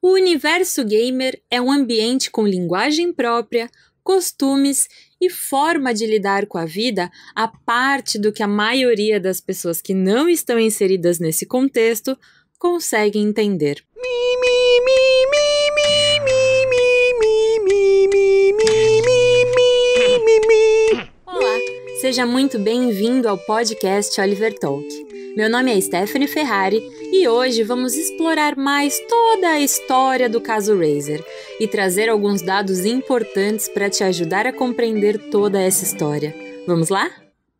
O universo gamer é um ambiente com linguagem própria, costumes e forma de lidar com a vida à parte do que a maioria das pessoas que não estão inseridas nesse contexto conseguem entender. Olá, seja muito bem-vindo ao podcast Oliver Talk. Meu nome é Stephanie Ferrari e hoje vamos explorar mais toda a história do caso Razer e trazer alguns dados importantes para te ajudar a compreender toda essa história. Vamos lá?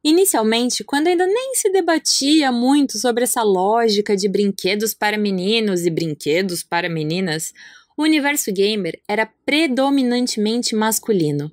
Inicialmente, quando ainda nem se debatia muito sobre essa lógica de brinquedos para meninos e brinquedos para meninas, o universo gamer era predominantemente masculino.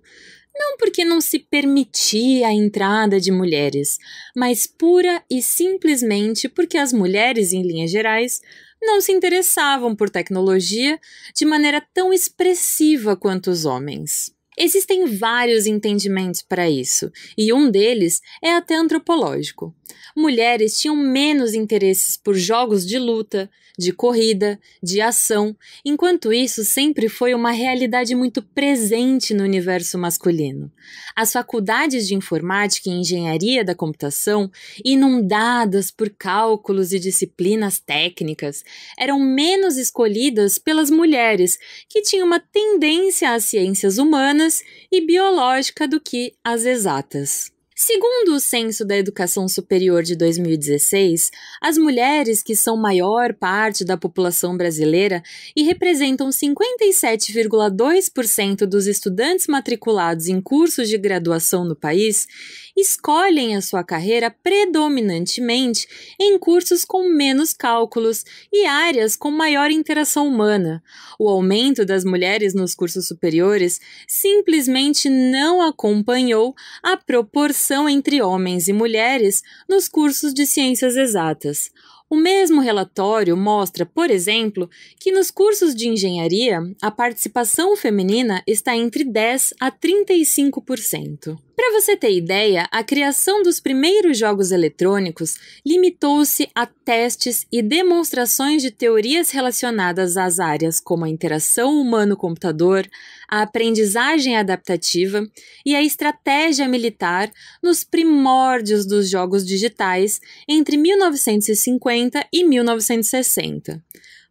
Não porque não se permitia a entrada de mulheres, mas pura e simplesmente porque as mulheres, em linhas gerais, não se interessavam por tecnologia de maneira tão expressiva quanto os homens. Existem vários entendimentos para isso, e um deles é até antropológico. Mulheres tinham menos interesses por jogos de luta, de corrida, de ação, enquanto isso sempre foi uma realidade muito presente no universo masculino. As faculdades de informática e engenharia da computação, inundadas por cálculos e disciplinas técnicas, eram menos escolhidas pelas mulheres, que tinham uma tendência às ciências humanas e biológica do que às exatas. Segundo o Censo da Educação Superior de 2016, as mulheres, que são maior parte da população brasileira e representam 57,2% dos estudantes matriculados em cursos de graduação no país, escolhem a sua carreira predominantemente em cursos com menos cálculos e áreas com maior interação humana. O aumento das mulheres nos cursos superiores simplesmente não acompanhou a proporção entre homens e mulheres nos cursos de ciências exatas. O mesmo relatório mostra, por exemplo, que nos cursos de engenharia, a participação feminina está entre 10% a 35%. Para você ter ideia, a criação dos primeiros jogos eletrônicos limitou-se a testes e demonstrações de teorias relacionadas às áreas como a interação humano-computador, a aprendizagem adaptativa e a estratégia militar nos primórdios dos jogos digitais entre 1950 e 1960.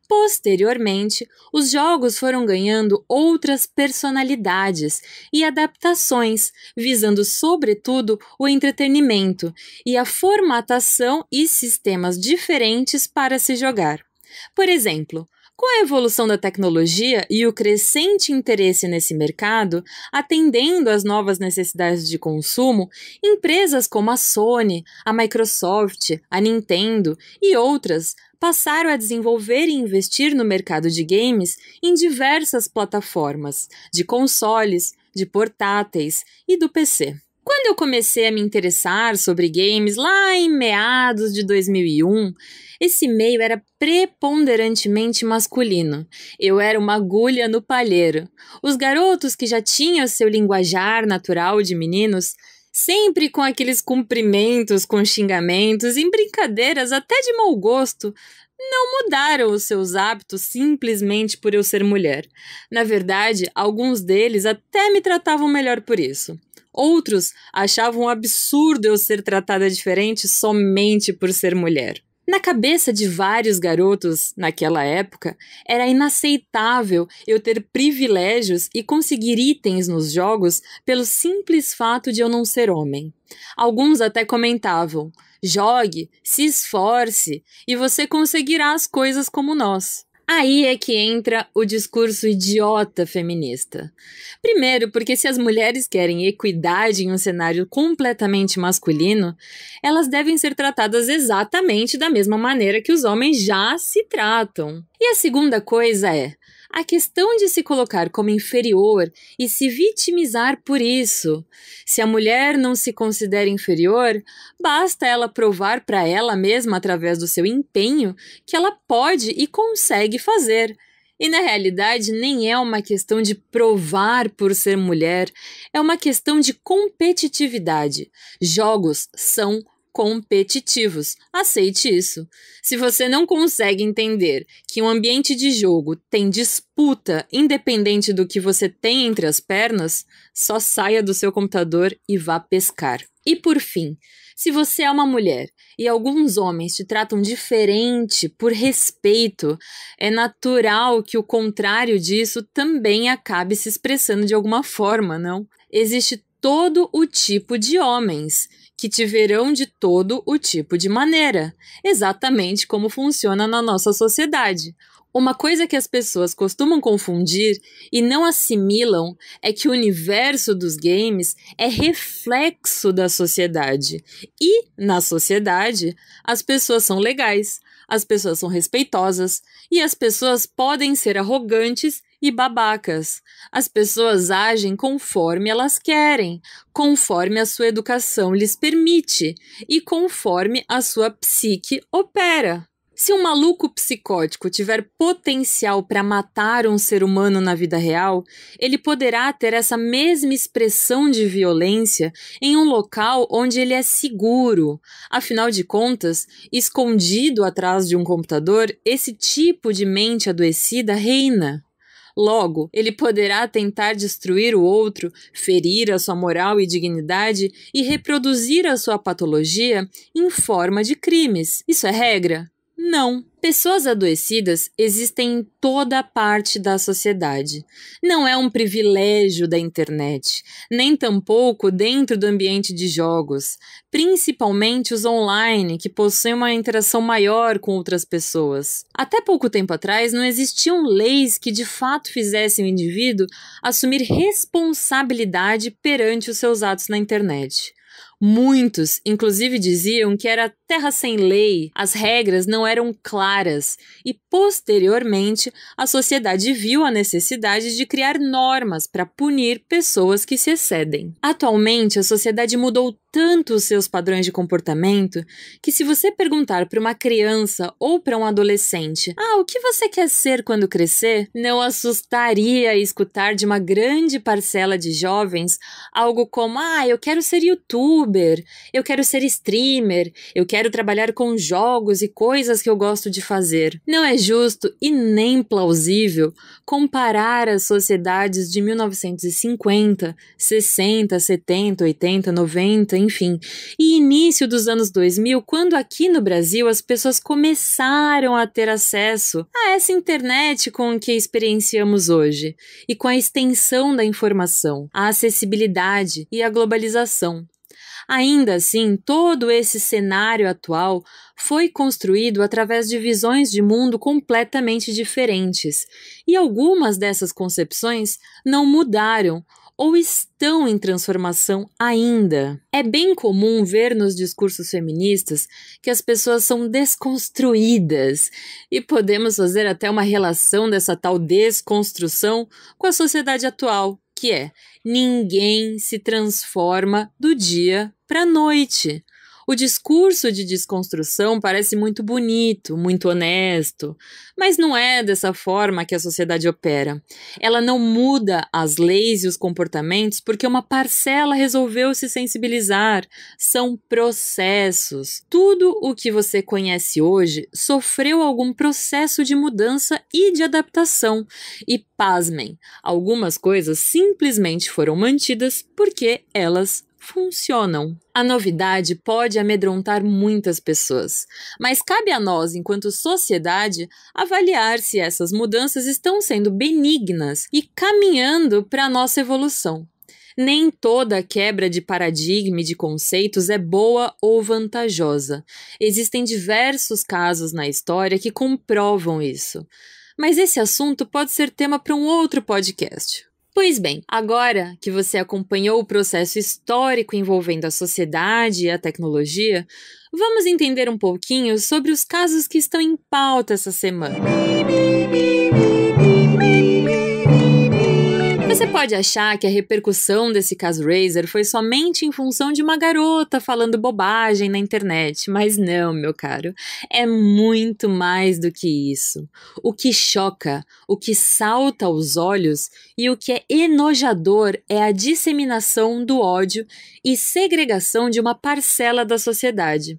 Posteriormente, os jogos foram ganhando outras personalidades e adaptações, visando sobretudo o entretenimento e a formatação e sistemas diferentes para se jogar. Por exemplo, com a evolução da tecnologia e o crescente interesse nesse mercado, atendendo às novas necessidades de consumo, empresas como a Sony, a Microsoft, a Nintendo e outras passaram a desenvolver e investir no mercado de games em diversas plataformas, de consoles, de portáteis e do PC. Quando eu comecei a me interessar sobre games lá em meados de 2001, esse meio era preponderantemente masculino. Eu era uma agulha no palheiro. Os garotos que já tinham seu linguajar natural de meninos, sempre com aqueles cumprimentos com xingamentos e brincadeiras até de mau gosto, não mudaram os seus hábitos simplesmente por eu ser mulher. Na verdade, alguns deles até me tratavam melhor por isso. Outros achavam um absurdo eu ser tratada diferente somente por ser mulher. Na cabeça de vários garotos, naquela época, era inaceitável eu ter privilégios e conseguir itens nos jogos pelo simples fato de eu não ser homem. Alguns até comentavam: jogue, se esforce e você conseguirá as coisas como nós. Aí é que entra o discurso idiota feminista. Primeiro, porque se as mulheres querem equidade em um cenário completamente masculino, elas devem ser tratadas exatamente da mesma maneira que os homens já se tratam. E a segunda coisa é a questão de se colocar como inferior e se vitimizar por isso. Se a mulher não se considera inferior, basta ela provar para ela mesma, através do seu empenho, que ela pode e consegue fazer. E na realidade nem é uma questão de provar por ser mulher, é uma questão de competitividade. Jogos são competitivos. Aceite isso. Se você não consegue entender que um ambiente de jogo tem disputa independente do que você tem entre as pernas, só saia do seu computador e vá pescar. E por fim, se você é uma mulher e alguns homens te tratam diferente por respeito, é natural que o contrário disso também acabe se expressando de alguma forma, não? Existe todo o tipo de homens que te verão de todo o tipo de maneira, exatamente como funciona na nossa sociedade. Uma coisa que as pessoas costumam confundir e não assimilam é que o universo dos games é reflexo da sociedade. E, na sociedade, as pessoas são legais, as pessoas são respeitosas e as pessoas podem ser arrogantes e babacas. As pessoas agem conforme elas querem, conforme a sua educação lhes permite e conforme a sua psique opera. Se um maluco psicótico tiver potencial para matar um ser humano na vida real, ele poderá ter essa mesma expressão de violência em um local onde ele é seguro. Afinal de contas, escondido atrás de um computador, esse tipo de mente adoecida reina. Logo, ele poderá tentar destruir o outro, ferir a sua moral e dignidade e reproduzir a sua patologia em forma de crimes. Isso é regra? Não. Pessoas adoecidas existem em toda parte da sociedade. Não é um privilégio da internet, nem tampouco dentro do ambiente de jogos, principalmente os online, que possuem uma interação maior com outras pessoas. Até pouco tempo atrás, não existiam leis que de fato fizessem o indivíduo assumir responsabilidade perante os seus atos na internet. Muitos, inclusive, diziam que era terra sem lei, as regras não eram claras e, posteriormente, a sociedade viu a necessidade de criar normas para punir pessoas que se excedem. Atualmente, a sociedade mudou tanto os seus padrões de comportamento que, se você perguntar para uma criança ou para um adolescente o que você quer ser quando crescer, não assustaria escutar de uma grande parcela de jovens algo como eu quero ser youtuber, eu quero ser streamer, eu quero trabalhar com jogos e coisas que eu gosto de fazer. Não é justo e nem plausível comparar as sociedades de 1950, 60, 70, 80, 90, enfim, e início dos anos 2000, quando aqui no Brasil as pessoas começaram a ter acesso a essa internet com que experienciamos hoje, e com a extensão da informação, a acessibilidade e a globalização. Ainda assim, todo esse cenário atual foi construído através de visões de mundo completamente diferentes, e algumas dessas concepções não mudaram ou estão em transformação ainda. É bem comum ver nos discursos feministas que as pessoas são desconstruídas, e podemos fazer até uma relação dessa tal desconstrução com a sociedade atual, que é: ninguém se transforma do dia para a noite. O discurso de desconstrução parece muito bonito, muito honesto, mas não é dessa forma que a sociedade opera. Ela não muda as leis e os comportamentos porque uma parcela resolveu se sensibilizar. São processos. Tudo o que você conhece hoje sofreu algum processo de mudança e de adaptação. E, pasmem, algumas coisas simplesmente foram mantidas porque elas funcionam. A novidade pode amedrontar muitas pessoas, mas cabe a nós, enquanto sociedade, avaliar se essas mudanças estão sendo benignas e caminhando para a nossa evolução. Nem toda quebra de paradigma e de conceitos é boa ou vantajosa. Existem diversos casos na história que comprovam isso. Mas esse assunto pode ser tema para um outro podcast. Pois bem, agora que você acompanhou o processo histórico envolvendo a sociedade e a tecnologia, vamos entender um pouquinho sobre os casos que estão em pauta essa semana. Você pode pode achar que a repercussão desse caso Razer foi somente em função de uma garota falando bobagem na internet, mas não, meu caro, é muito mais do que isso. O que choca, o que salta aos olhos e o que é enojador é a disseminação do ódio e segregação de uma parcela da sociedade.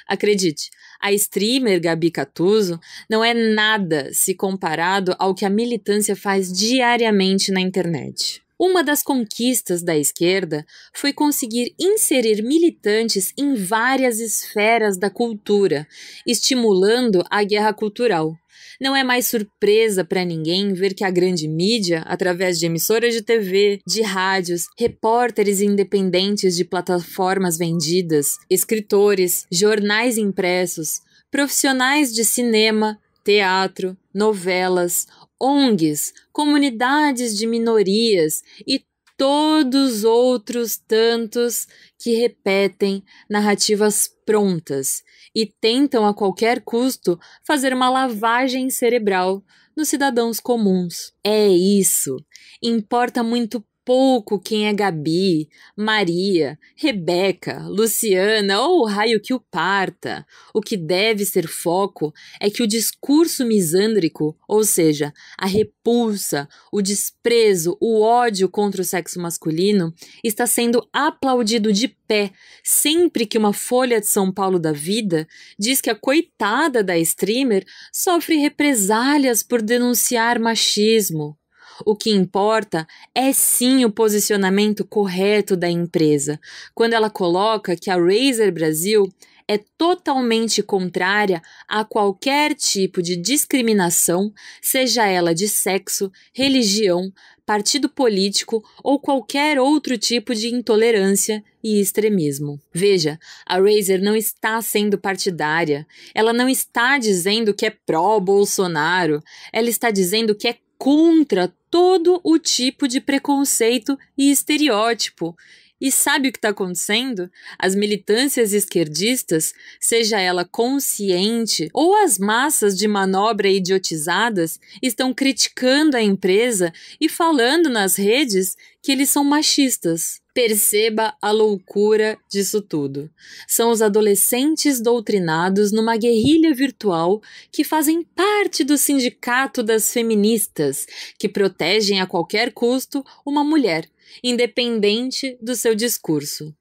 Acredite, a streamer Gabi Catuzzo não é nada se comparado ao que a militância faz diariamente na internet. Uma das conquistas da esquerda foi conseguir inserir militantes em várias esferas da cultura, estimulando a guerra cultural. Não é mais surpresa para ninguém ver que a grande mídia, através de emissoras de TV, de rádios, repórteres independentes de plataformas vendidas, escritores, jornais impressos, profissionais de cinema, teatro, novelas, ONGs, comunidades de minorias e todos outros tantos que repetem narrativas prontas e tentam a qualquer custo fazer uma lavagem cerebral nos cidadãos comuns. É isso. Importa muito pouco quem é Gabi, Maria, Rebeca, Luciana ou o raio que o parta. O que deve ser foco é que o discurso misândrico, ou seja, a repulsa, o desprezo, o ódio contra o sexo masculino, está sendo aplaudido de pé sempre que uma Folha de São Paulo da vida diz que a coitada da streamer sofre represálias por denunciar machismo. O que importa é sim o posicionamento correto da empresa, quando ela coloca que a Razer Brasil é totalmente contrária a qualquer tipo de discriminação, seja ela de sexo, religião, partido político ou qualquer outro tipo de intolerância e extremismo. Veja, a Razer não está sendo partidária, ela não está dizendo que é pró-Bolsonaro, ela está dizendo que é contra todo o tipo de preconceito e estereótipo. E sabe o que está acontecendo? As militâncias esquerdistas, seja ela consciente ou as massas de manobra idiotizadas, estão criticando a empresa e falando nas redes que eles são machistas. Perceba a loucura disso tudo. São os adolescentes doutrinados numa guerrilha virtual que fazem parte do sindicato das feministas, que protegem a qualquer custo uma mulher, independente do seu discurso.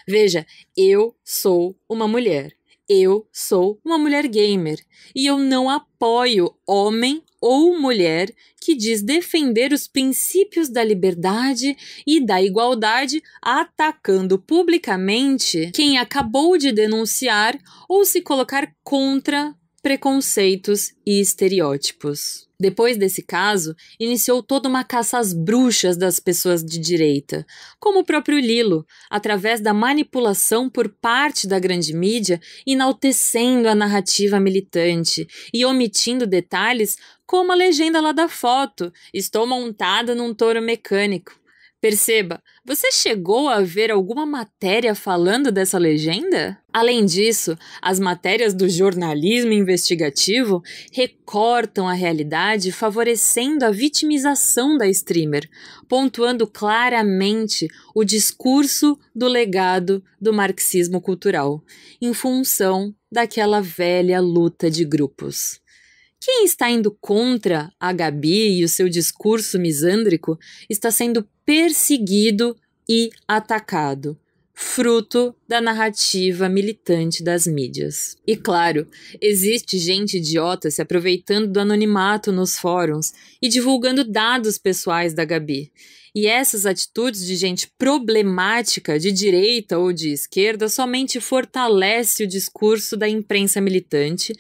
Veja, eu sou uma mulher. Eu sou uma mulher gamer e eu não apoio homem ou mulher que diz defender os princípios da liberdade e da igualdade atacando publicamente quem acabou de denunciar ou se colocar contra preconceitos e estereótipos. Depois desse caso, iniciou toda uma caça às bruxas das pessoas de direita, como o próprio Lilo, através da manipulação por parte da grande mídia, enaltecendo a narrativa militante e omitindo detalhes como a legenda lá da foto: "Estou montada num touro mecânico". Perceba, você chegou a ver alguma matéria falando dessa legenda? Além disso, as matérias do jornalismo investigativo recortam a realidade favorecendo a vitimização da streamer, pontuando claramente o discurso do legado do marxismo cultural, em função daquela velha luta de grupos. Quem está indo contra a Gabi e o seu discurso misândrico está sendo perseguido e atacado, fruto da narrativa militante das mídias. E claro, existe gente idiota se aproveitando do anonimato nos fóruns e divulgando dados pessoais da Gabi. E essas atitudes de gente problemática de direita ou de esquerda somente fortalece o discurso da imprensa militante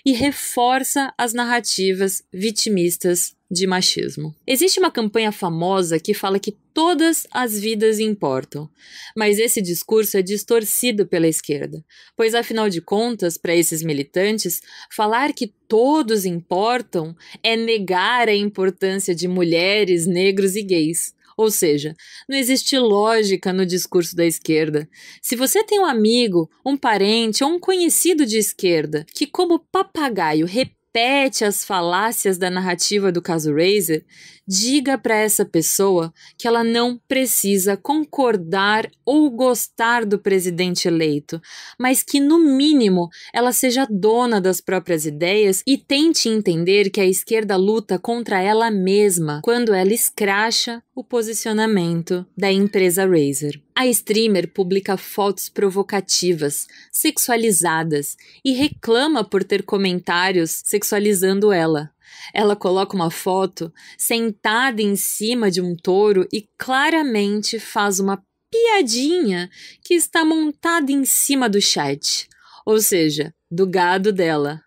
e reforça as narrativas vitimistas de machismo. Existe uma campanha famosa que fala que todas as vidas importam, mas esse discurso é distorcido pela esquerda, pois afinal de contas, para esses militantes, falar que todos importam é negar a importância de mulheres, negros e gays. Ou seja, não existe lógica no discurso da esquerda. Se você tem um amigo, um parente ou um conhecido de esquerda que, como papagaio, repete repete as falácias da narrativa do caso Reiser, diga para essa pessoa que ela não precisa concordar ou gostar do presidente eleito, mas que, no mínimo, ela seja dona das próprias ideias e tente entender que a esquerda luta contra ela mesma quando ela escracha o posicionamento da empresa Reiser. A streamer publica fotos provocativas, sexualizadas e reclama por ter comentários sexualizando ela. Ela coloca uma foto sentada em cima de um touro e claramente faz uma piadinha que está montada em cima do chat, ou seja, do gado dela.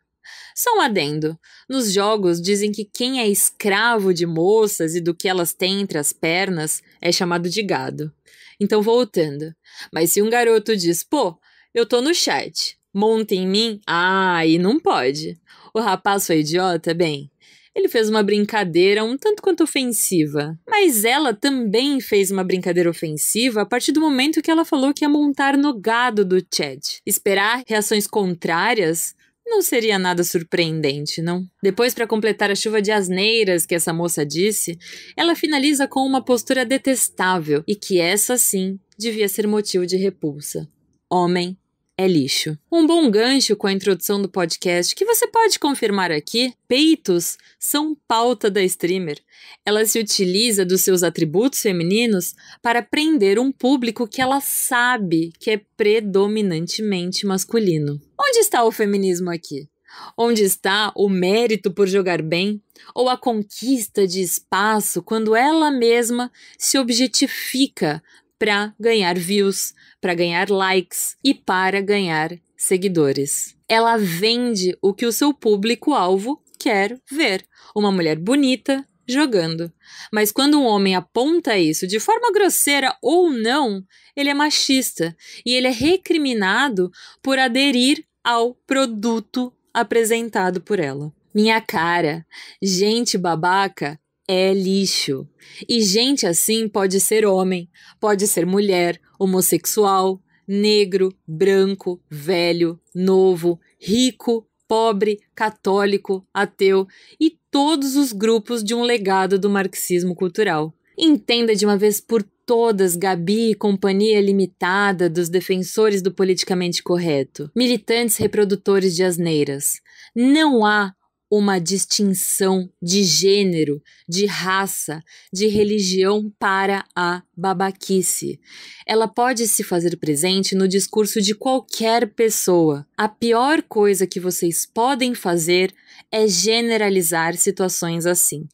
Só um adendo. Nos jogos dizem que quem é escravo de moças e do que elas têm entre as pernas é chamado de gado. Então, voltando. Mas se um garoto diz, pô, eu tô no chat, monta em mim, aí não pode. O rapaz foi idiota? Bem, ele fez uma brincadeira um tanto quanto ofensiva. Mas ela também fez uma brincadeira ofensiva a partir do momento que ela falou que ia montar no gado do chat. Esperar reações contrárias não seria nada surpreendente, não? Depois, para completar a chuva de asneiras que essa moça disse, ela finaliza com uma postura detestável e que essa sim devia ser motivo de repulsa. Homem é lixo. Um bom gancho com a introdução do podcast que você pode confirmar aqui: peitos são pauta da streamer. Ela se utiliza dos seus atributos femininos para prender um público que ela sabe que é predominantemente masculino. Onde está o feminismo aqui? Onde está o mérito por jogar bem? Ou a conquista de espaço quando ela mesma se objetifica para ganhar views, para ganhar likes e para ganhar seguidores? Ela vende o que o seu público-alvo quer ver. Uma mulher bonita jogando. Mas quando um homem aponta isso de forma grosseira ou não, ele é machista e ele é recriminado por aderir ao produto apresentado por ela. Minha cara, gente babaca é lixo. E gente assim pode ser homem, pode ser mulher, homossexual, negro, branco, velho, novo, rico, pobre, católico, ateu e todos os grupos de um legado do marxismo cultural. Entenda de uma vez por todas, Gabi e companhia limitada dos defensores do politicamente correto, militantes reprodutores de asneiras. Não há uma distinção de gênero, de raça, de religião para a babaquice. Ela pode se fazer presente no discurso de qualquer pessoa. A pior coisa que vocês podem fazer é generalizar situações assim.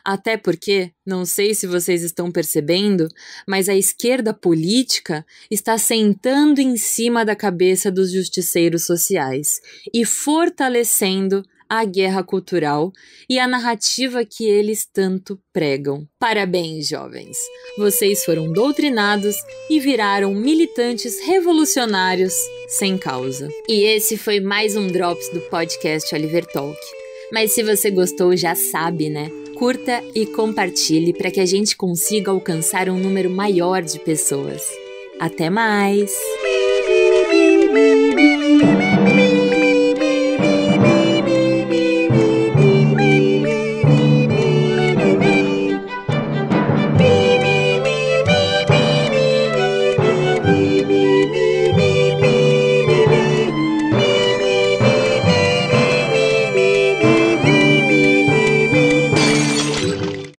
Até porque, não sei se vocês estão percebendo, mas a esquerda política está sentando em cima da cabeça dos justiceiros sociais e fortalecendo a guerra cultural e a narrativa que eles tanto pregam. Parabéns, jovens! Vocês foram doutrinados e viraram militantes revolucionários sem causa. E esse foi mais um Drops do podcast Oliver Talk. Mas se você gostou, já sabe, né? Curta e compartilhe para que a gente consiga alcançar um número maior de pessoas. Até mais!